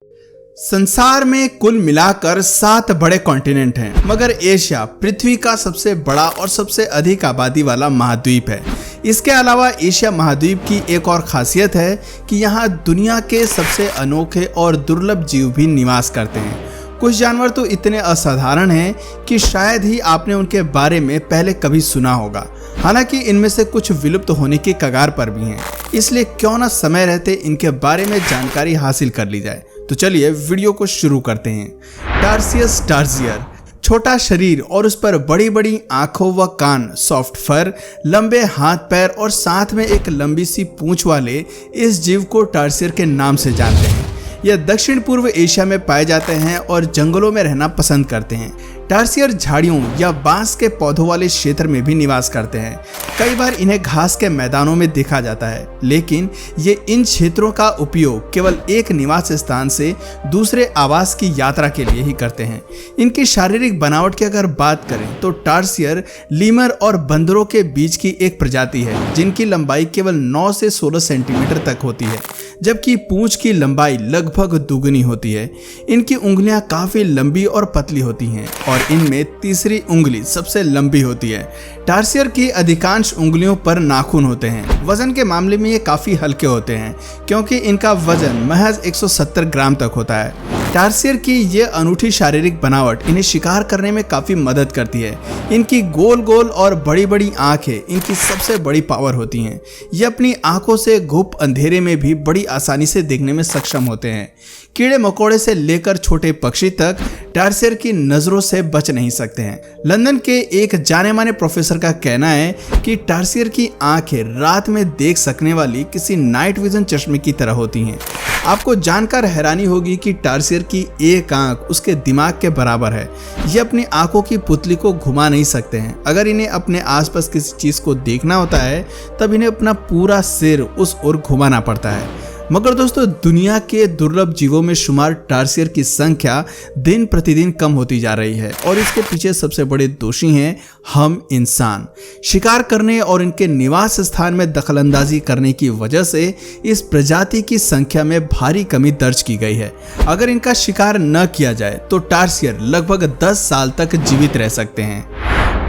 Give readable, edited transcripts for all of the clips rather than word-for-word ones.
संसार में कुल मिलाकर 7 बड़े कॉन्टिनेंट हैं, मगर एशिया पृथ्वी का सबसे बड़ा और सबसे अधिक आबादी वाला महाद्वीप है। इसके अलावा एशिया महाद्वीप की एक और खासियत है कि यहाँ दुनिया के सबसे अनोखे और दुर्लभ जीव भी निवास करते हैं। कुछ जानवर तो इतने असाधारण हैं कि शायद ही आपने उनके बारे में पहले कभी सुना होगा। हालांकि इनमें से कुछ विलुप्त होने की कगार पर भी हैं, इसलिए क्यों ना समय रहते इनके बारे में जानकारी हासिल कर ली जाए। तो चलिए वीडियो को शुरू करते हैं। टार्सियस टार्सियर, छोटा शरीर और उस पर बड़ी बड़ी आंखों व कान, सॉफ्ट फर, लंबे हाथ पैर और साथ में एक लंबी सी पूंछ वाले इस जीव को टार्सियर के नाम से जानते हैं। यह दक्षिण पूर्व एशिया में पाए जाते हैं और जंगलों में रहना पसंद करते हैं। टार्सियर झाड़ियों या बांस के पौधों वाले क्षेत्र में भी निवास करते हैं। कई बार इन्हें घास के मैदानों में देखा जाता है, लेकिन ये इन क्षेत्रों का उपयोग केवल एक निवास स्थान से दूसरे आवास की यात्रा के लिए ही करते हैं। इनकी शारीरिक बनावट की अगर बात करें तो टार्सियर लीमर और बंदरों के बीच की एक प्रजाति है, जिनकी लंबाई केवल 9 से 16 सेंटीमीटर तक होती है, जबकि पूंछ की लंबाई लगभग दुगनी होती है। इनकी उंगलियां काफी लंबी और पतली होती हैं और इनमें तीसरी उंगली सबसे लंबी होती है। टार्सियर की अधिकांश उंगलियों पर नाखून होते हैं। वजन के मामले में ये काफी हल्के होते हैं, क्योंकि इनका वजन महज 170 ग्राम तक होता है। टार्सियर की ये अनूठी शारीरिक बनावट इन्हें शिकार करने में काफी मदद करती है। इनकी गोल गोल और बड़ी बड़ी आंखें इनकी सबसे बड़ी पावर होती हैं। ये अपनी आंखों से घुप अंधेरे में भी बड़ी आसानी से देखने में सक्षम होते हैं। कीड़े मकोड़े से लेकर छोटे पक्षी तक टार्सियर की नजरों से बच नहीं सकते हैं। लंदन के एक जाने माने प्रोफेसर का कहना है कि टार्सियर की आंखें रात में देख सकने वाली किसी नाइट विजन चश्मे की तरह होती हैं। आपको जानकर हैरानी होगी कि टार्सियर की एक आंख उसके दिमाग के बराबर है। ये अपनी आंखों की पुतली को घुमा नहीं सकते हैं। अगर इन्हें अपने आसपास किसी चीज को देखना होता है तब इन्हें अपना पूरा सिर उस ओर घुमाना पड़ता है। मगर दोस्तों, दुनिया के दुर्लभ जीवों में शुमार टार्सियर की संख्या दिन प्रतिदिन कम होती जा रही है और इसके पीछे सबसे बड़े दोषी हैं हम इंसान। शिकार करने और इनके निवास स्थान में दखलंदाजी करने की वजह से इस प्रजाति की संख्या में भारी कमी दर्ज की गई है। अगर इनका शिकार न किया जाए तो टार्सियर लगभग 10 साल तक जीवित रह सकते हैं।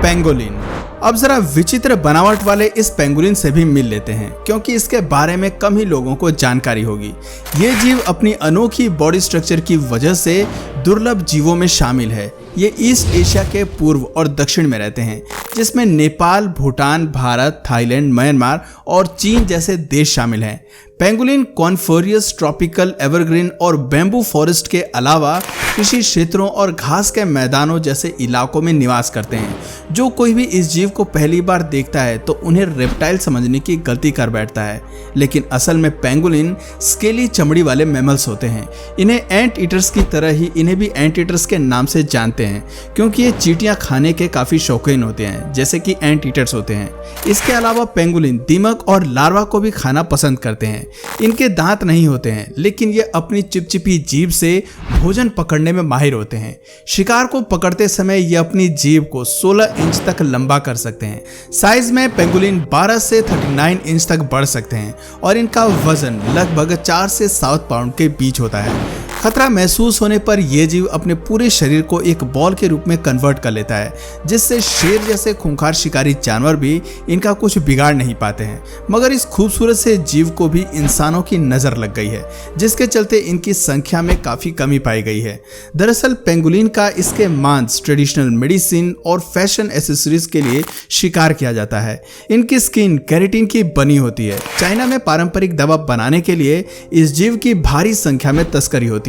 पेंगोलिन, अब जरा विचित्र बनावट वाले इस पेंगुलिन से भी मिल लेते हैं, क्योंकि इसके बारे में कम ही लोगों को जानकारी होगी। ये जीव अपनी अनोखी बॉडी स्ट्रक्चर की वजह से दुर्लभ जीवों में शामिल है। ये ईस्ट एशिया के पूर्व और दक्षिण में रहते हैं, जिसमें नेपाल, भूटान, भारत, थाईलैंड, म्यांमार और चीन जैसे देश शामिल हैं। पेंगुलिन कॉनिफेरस, ट्रॉपिकल, एवरग्रीन और बैम्बू फॉरेस्ट के अलावा कृषि क्षेत्रों और घास के मैदानों जैसे इलाकों में निवास करते हैं। जो कोई भी इस जीव को पहली बार देखता है तो उन्हें रेप्टाइल समझने की गलती कर बैठता है, लेकिन असल में पेंगुलिन स्केली चमड़ी वाले मैमल्स होते हैं। इन्हें एंट ईटर्स की तरह ही इन्हें भी एंट ईटर्स के नाम से जानते हैं, क्योंकि ये चींटियां खाने के काफी शौकीन होते हैं, जैसे कि एंट ईटर्स होते हैं। इसके अलावा पेंगुलिन दीमक और लार्वा को भी खाना पसंद करते हैं। इनके दांत नहीं होते हैं, लेकिन ये अपनी चिपचिपी जीभ से भोजन पकड़ने में माहिर होते हैं। शिकार को पकड़ते समय ये अपनी जीभ को 16 इंच तक लंबा कर सकते हैं। साइज में पेंगुलिन 12 से 39 इंच तक बढ़ सकते हैं और इनका वजन लगभग 4 से 7 पाउंड के बीच होता है। खतरा महसूस होने पर यह जीव अपने पूरे शरीर को एक बॉल के रूप में कन्वर्ट कर लेता है, जिससे शेर जैसे खूंखार शिकारी जानवर भी इनका कुछ बिगाड़ नहीं पाते हैं। मगर इस खूबसूरत से जीव को भी इंसानों की नजर लग गई है, जिसके चलते इनकी संख्या में काफी कमी पाई गई है। दरअसल पेंगुलिन का इसके मांस, ट्रेडिशनल मेडिसिन और फैशन एसेसरीज के लिए शिकार किया जाता है। इनकी स्किन केराटिन की बनी होती है। चाइना में पारंपरिक दवा बनाने के लिए इस जीव की भारी संख्या में तस्करी होती है।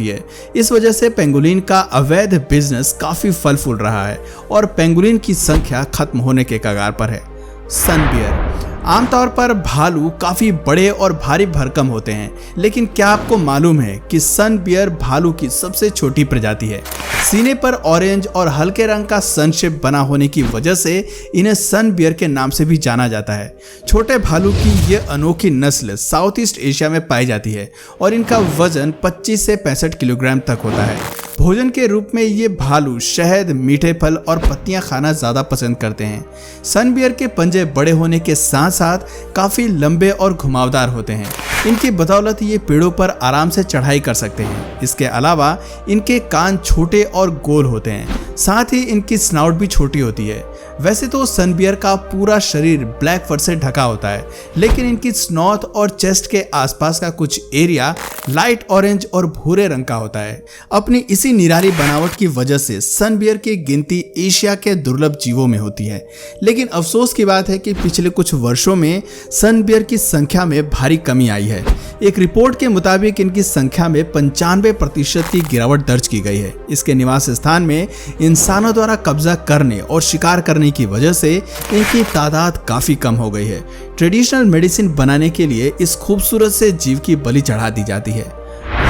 इस वजह से पेंगुलिन का अवैध बिजनेस काफी फल फूल रहा है और पेंगुलिन की संख्या खत्म होने के कगार पर है। सन बियर, आमतौर पर भालू काफी बड़े और भारी भरकम होते हैं, लेकिन क्या आपको मालूम है कि सन बियर भालू की सबसे छोटी प्रजाति है। सीने पर ऑरेंज और हल्के रंग का सन शेप बना होने की वजह से इन्हें सन बियर के नाम से भी जाना जाता है। छोटे भालू की यह अनोखी नस्ल साउथ ईस्ट एशिया में पाई जाती है और इनका वजन 25 से 65 किलोग्राम तक होता है। भोजन के रूप में ये भालू शहद, मीठे फल और पत्तियां खाना ज्यादा पसंद करते हैं। सन बियर के पंजे बड़े होने के साथ साथ काफी लंबे और घुमावदार होते हैं। इनकी बदौलत ये पेड़ों पर आराम से चढ़ाई कर सकते हैं। इसके अलावा इनके कान छोटे और गोल होते हैं, साथ ही इनकी स्नाउट भी छोटी होती है। वैसे तो सन बियर का पूरा शरीर ब्लैक फर से ढका होता है, लेकिन इनकी स्नॉथ और चेस्ट के आसपास का कुछ एरिया लाइट ऑरेंज और भूरे रंग का होता है। अपनी इसी निराली बनावट की वजह से सन बियर की गिनती एशिया के दुर्लभ जीवों में होती है। लेकिन अफसोस की बात है कि पिछले कुछ वर्षों में सन बियर की संख्या में भारी कमी आई है। एक रिपोर्ट के मुताबिक इनकी संख्या में 95% की गिरावट दर्ज की गई है। इसके निवास स्थान में इंसानों द्वारा कब्जा करने और शिकार करने की वजह से इनकी तादाद काफी कम हो गई है। ट्रेडिशनल मेडिसिन बनाने के लिए इस खूबसूरत से जीव की बलि चढ़ा दी जाती है।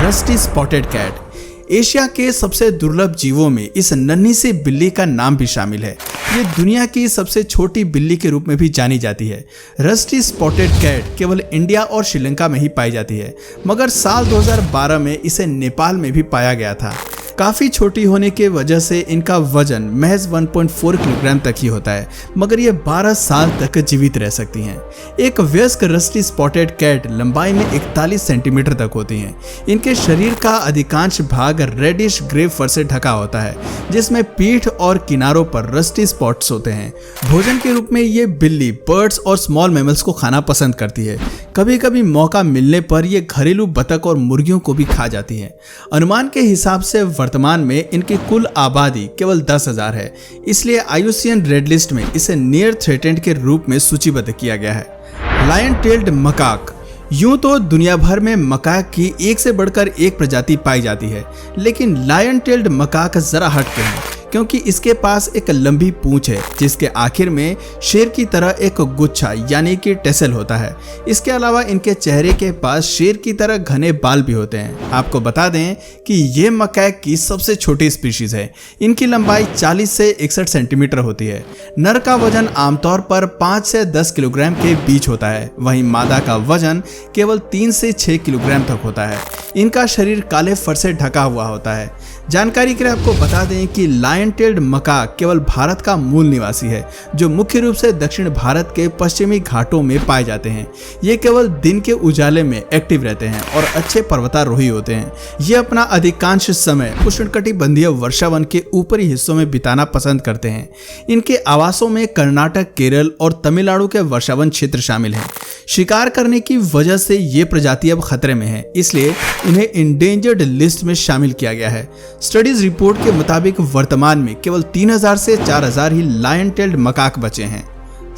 रस्टी स्पॉटेड कैट एशिया के सबसे दुर्लभ जीवों में इस नन्ही सी बिल्ली का नाम भी शामिल है। ये दुनिया की सबसे छोटी बिल्ली के रूप में भी जानी जाती है। रस्टी स्पॉटेड कैट केवल इंडिया और श्रीलंका में ही पाई जाती है, मगर साल 2012 में इसे नेपाल में भी पाया गया था। काफ़ी छोटी होने के वजह से इनका वजन महज 1.4 किलोग्राम तक ही होता है, मगर ये 12 साल तक जीवित रह सकती हैं। एक वयस्क रस्टी स्पॉटेड कैट लंबाई में 41 सेंटीमीटर तक होती हैं। इनके शरीर का अधिकांश भाग रेडिश ग्रे फर से ढका होता है, जिसमें पीठ और किनारों पर रस्टी स्पॉट्स होते हैं। भोजन के रूप में ये बिल्ली बर्ड्स और स्मॉल मैमल्स को खाना पसंद करती है। कभी कभी मौका मिलने पर ये घरेलू बतख और मुर्गियों को भी खा जाती है। अनुमान के हिसाब से वर्तमान में इनकी कुल आबादी केवल 10,000 है, इसलिए IUCN रेड लिस्ट में इसे नियर थ्रेटेंड के रूप में सूचीबद्ध किया गया है। लायन टेल्ड मकाक यूं तो दुनिया भर में मकाक की एक से बढ़कर एक प्रजाति पाई जाती है, लेकिन लायन टेल्ड मकाक जरा हटके हैं, क्योंकि इसके पास एक लंबी पूंछ है जिसके आखिर में शेर की तरह एक गुच्छा यानी कि टेसल होता है। इसके अलावा इनके चेहरे के पास शेर की तरह घने बाल भी होते हैं। आपको बता दें कि ये मकाक की सबसे छोटी स्पीशीज है। इनकी लंबाई 40 से 61 सेंटीमीटर होती है। नर का वजन आमतौर पर 5 से 10 किलोग्राम के बीच होता है, वहीं मादा का वजन केवल 3 से 6 किलोग्राम तक होता है। इनका शरीर काले फर से ढका हुआ होता है। जानकारी के लिए आपको बता दें कि लायन टेल्ड मकाक केवल भारत का मूल निवासी है, जो मुख्य रूप से दक्षिण भारत के पश्चिमी घाटों में पाए जाते हैं। ये केवल दिन के उजाले में एक्टिव रहते हैं और अच्छे पर्वतारोही होते हैं। ये अपना अधिकांश समय उष्णकटिबंधीय वर्षावन के ऊपरी हिस्सों में बिताना पसंद करते हैं। इनके आवासों में कर्नाटक, केरल और तमिलनाडु के वर्षावन क्षेत्र शामिल हैं। शिकार करने की वजह से ये प्रजाति अब खतरे में है, इसलिए इन्हें इंडेंजर्ड लिस्ट में शामिल किया गया है। स्टडीज रिपोर्ट के मुताबिक वर्तमान में केवल 3000 से 4000 ही लायन टेल्ड मकाक बचे हैं।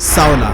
सावला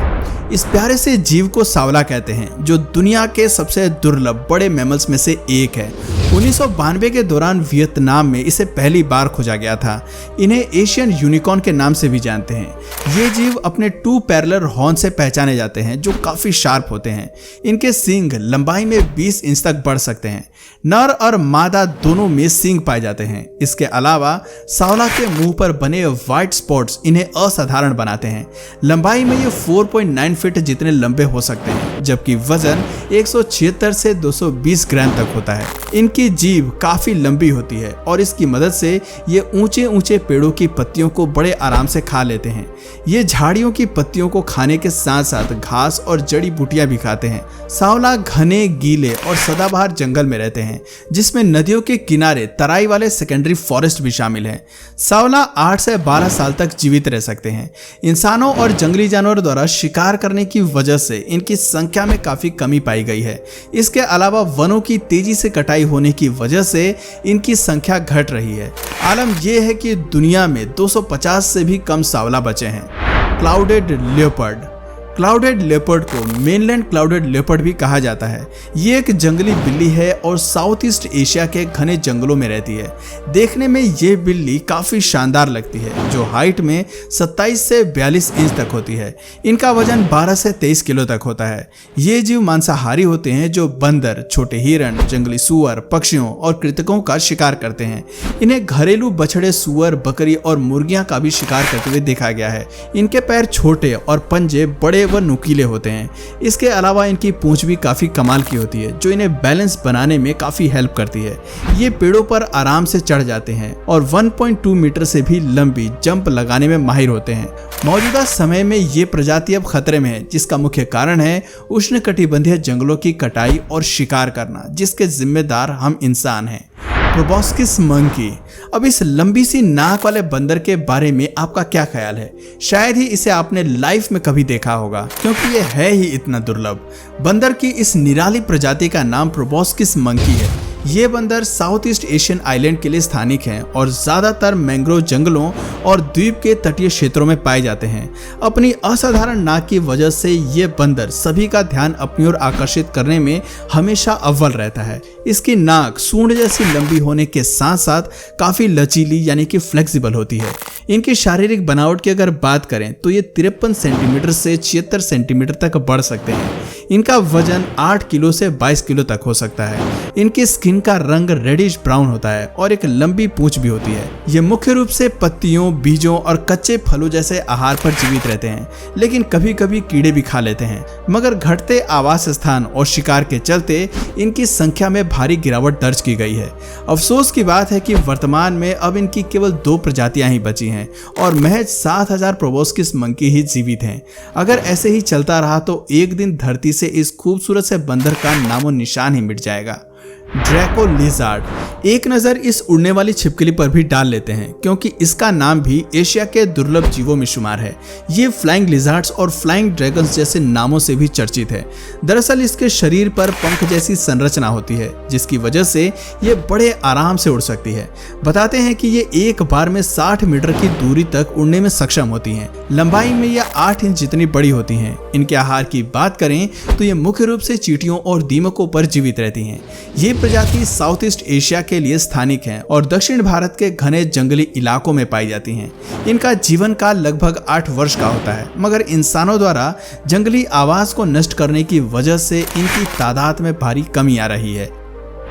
इस प्यारे से जीव को सावला कहते हैं, जो दुनिया के सबसे दुर्लभ बड़े मैमल्स में से एक है। 1992 के दौरान वियतनाम में इसे पहली बार खोजा गया था। इन्हें एशियन यूनिकॉर्न के नाम से भी जानते हैं। ये जीव अपने 2 पैरेलल हॉर्न से पहचाने जाते हैं, जो काफी शार्प होते हैं। इनके सींग लंबाई में 20 इंच तक बढ़ सकते हैं। नर और मादा दोनों में सींग पाए जाते हैं। इसके अलावा सावला के मुंह पर बने व्हाइट स्पॉट्स इन्हें असाधारण बनाते हैं। लंबाई में ये 4.9 फीट जितने लंबे हो सकते हैं, जबकि वजन 176 से 220 ग्राम तक होता है। इनकी जीभ काफी लंबी होती है और इसकी मदद से ये ऊंचे ऊंचे पेड़ों की पत्तियों को बड़े आराम से खा लेते हैं। ये झाड़ियों की पत्तियों को खाने के साथ साथ घास और जड़ी बूटियां भी खाते हैं। सावला घने, गीले और सदाबहार जंगल में रहते हैं, जिसमें नदियों के किनारे तराई वाले सेकेंडरी फॉरेस्ट भी शामिल हैं। सावला 8 से 12 साल तक जीवित रह सकते हैं। इंसानों और जंगली जानवरों द्वारा शिकार करने की वजह से इनकी संख्या में काफी कमी पाई गई है। इसके अलावा वनों की तेजी से कटाई होने की वजह से इनकी संख्या घट रही है। आलम यह है कि दुनिया में 250 से भी कम सावला बचे हैं। क्लाउडेड लेपर्ड क्लाउडेड लेपर्ड को मेनलैंड क्लाउडेड लेपर्ड भी कहा जाता है। ये एक जंगली बिल्ली है और साउथ ईस्ट एशिया के घने जंगलों में रहती है। देखने में ये बिल्ली काफी शानदार लगती है, जो हाइट में 27 से 42 इंच तक होती है। इनका वजन 12 से 23 किलो तक होता है। ये जीव मांसाहारी होते हैं, जो बंदर, छोटे हिरण, जंगली सुअर, पक्षियों और कृतकों का शिकार करते हैं। इन्हें घरेलू बछड़े, सुअर, बकरी और मुर्गियां का भी शिकार करते हुए देखा गया है। इनके पैर छोटे और पंजे बड़े व नुकीले होते हैं। इसके अलावा इनकी पूंछ भी काफी कमाल की होती है जो इन्हें बैलेंस बनाने में काफी हेल्प करती है। ये पेड़ों पर आराम से चढ़ जाते हैं और 1.2 मीटर से भी लंबी जंप लगाने में माहिर होते हैं। मौजूदा समय में ये प्रजाति अब खतरे में है, जिसका मुख्य कारण है उष्णकटिबंधीय जंगलों की कटाई और शिकार करना, जिसके जिम्मेदार हम इंसान हैं। Proboscis monkey. अब इस लंबी सी नाक वाले बंदर के बारे में आपका क्या ख्याल है? शायद ही इसे आपने लाइफ में कभी देखा होगा, क्योंकि ये है ही इतना दुर्लभ। बंदर की इस निराली प्रजाति का नाम प्रोबोस्किस मंकी है। ये बंदर साउथ ईस्ट एशियन आइलैंड के लिए स्थानिक हैं और ज्यादातर मैंग्रोव जंगलों और द्वीप के तटीय क्षेत्रों में पाए जाते हैं। अपनी असाधारण नाक की वजह से ये बंदर सभी का ध्यान अपनी ओर आकर्षित करने में हमेशा अव्वल रहता है। इसकी नाक सूंड जैसी लंबी होने के साथ साथ काफी लचीली यानी कि फ्लेक्सिबल होती है। इनकी शारीरिक बनावट की अगर बात करें तो ये 53 सेंटीमीटर से 76 सेंटीमीटर तक बढ़ सकते हैं। इनका वजन 8 किलो से 22 किलो तक हो सकता है। इनकी स्किन का रंग रेडिश ब्राउन होता है और एक लंबी पूंछ भी होती है। ये मुख्य रूप से पत्तियों, बीजों और कच्चे फलों जैसे आहार पर जीवित रहते हैं, लेकिन कभी कभी कीड़े भी खा लेते हैं। मगर घटते आवास स्थान और शिकार के चलते इनकी संख्या में भारी गिरावट दर्ज की गई है। अफसोस की बात है कि वर्तमान में अब इनकी केवल 2 प्रजातियां ही बची हैं और महज 7000 प्रोबोस्किस मंकी ही जीवित हैं। अगर ऐसे ही चलता रहा तो एक दिन धरती से इस खूबसूरत से बंदर का नामो निशान ही मिट जाएगा। Draco lizard. एक नज़र इस उड़ने वाली छिपकली पर भी डाल लेते हैं, क्योंकि इसका नाम भी एशिया के दुर्लभ जीवों में शुमार है। ये फ्लाइंग लिजार्ड्स और फ्लाइंग ड्रैगन्स जैसे नामों से भी चर्चित है। दरअसल इसके शरीर पर पंख जैसी संरचना होती है, जिसकी वजह से ये बड़े आराम से उड़ सकती है। बताते हैं कि ये एक बार में 60 मीटर की दूरी तक उड़ने में सक्षम होती हैं। लंबाई में यह 8 इंच जितनी बड़ी होती हैं। इनके आहार की बात करें तो ये मुख्य रूप से चींटियों और दीमकों पर जीवित रहती हैं। ये प्रजाति साउथ ईस्ट एशिया के लिए स्थानिक है और दक्षिण भारत के घने जंगली इलाकों में पाई जाती हैं। इनका जीवन काल लगभग 8 वर्ष का होता है, मगर इंसानों द्वारा जंगली आवास को नष्ट करने की वजह से इनकी तादाद में भारी कमी आ रही है।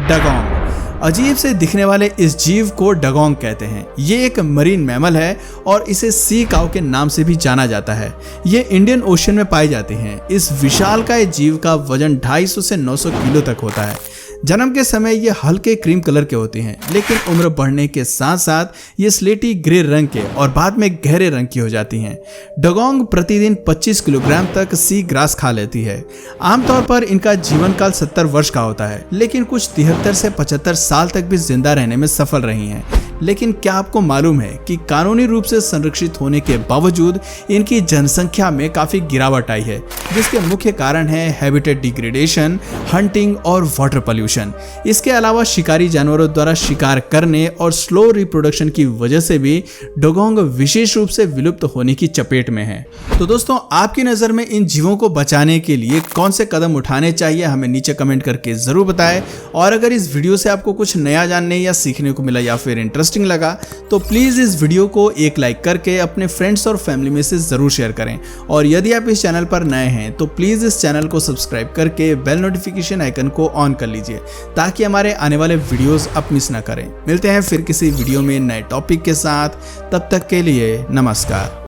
डगोंग। अजीब से दिखने वाले इस जीव को डगोंग कहते हैं। ये एक मरीन मैमल है और इसे सी काउ के नाम से भी जाना जाता है। ये इंडियन ओशन में पाई जाती हैं। इस विशालकाय जीव का वजन 250 से 900 किलो तक होता है। जन्म के समय ये हल्के क्रीम कलर के होते हैं, लेकिन उम्र बढ़ने के साथ साथ ये स्लेटी ग्रे रंग के और बाद में गहरे रंग की हो जाती हैं। डगोंग प्रतिदिन 25 किलोग्राम तक सी ग्रास खा लेती है। आमतौर पर इनका जीवन काल 70 वर्ष का होता है, लेकिन कुछ 73 से 75 साल तक भी जिंदा रहने में सफल रही हैं। लेकिन क्या आपको मालूम है कि कानूनी रूप से संरक्षित होने के बावजूद इनकी जनसंख्या में काफी गिरावट आई है, जिसके मुख्य कारण है हैबिटेट डिग्रेडेशन, हंटिंग और वाटर पोल्यूशन। इसके अलावा शिकारी जानवरों द्वारा शिकार करने और स्लो रिप्रोडक्शन की वजह से भी डगोंग विशेष रूप से विलुप्त होने की चपेट में है। तो दोस्तों, आपकी नजर में इन जीवों को बचाने के लिए कौन से कदम उठाने चाहिए, हमें नीचे कमेंट करके जरूर बताएं। और अगर इस वीडियो से आपको कुछ नया जानने या सीखने को मिला या फिर इंटरेस्टिंग लगा तो प्लीज इस वीडियो को एक लाइक करके अपने फ्रेंड्स और फैमिली में से जरूर शेयर करें। और यदि आप इस चैनल पर नए हैं तो प्लीज इस चैनल को सब्सक्राइब करके बेल नोटिफिकेशन आइकन को ऑन कर लीजिए, ताकि हमारे आने वाले वीडियोस आप मिस ना करें। मिलते हैं फिर किसी वीडियो में नए टॉपिक के साथ, तब तक के लिए नमस्कार।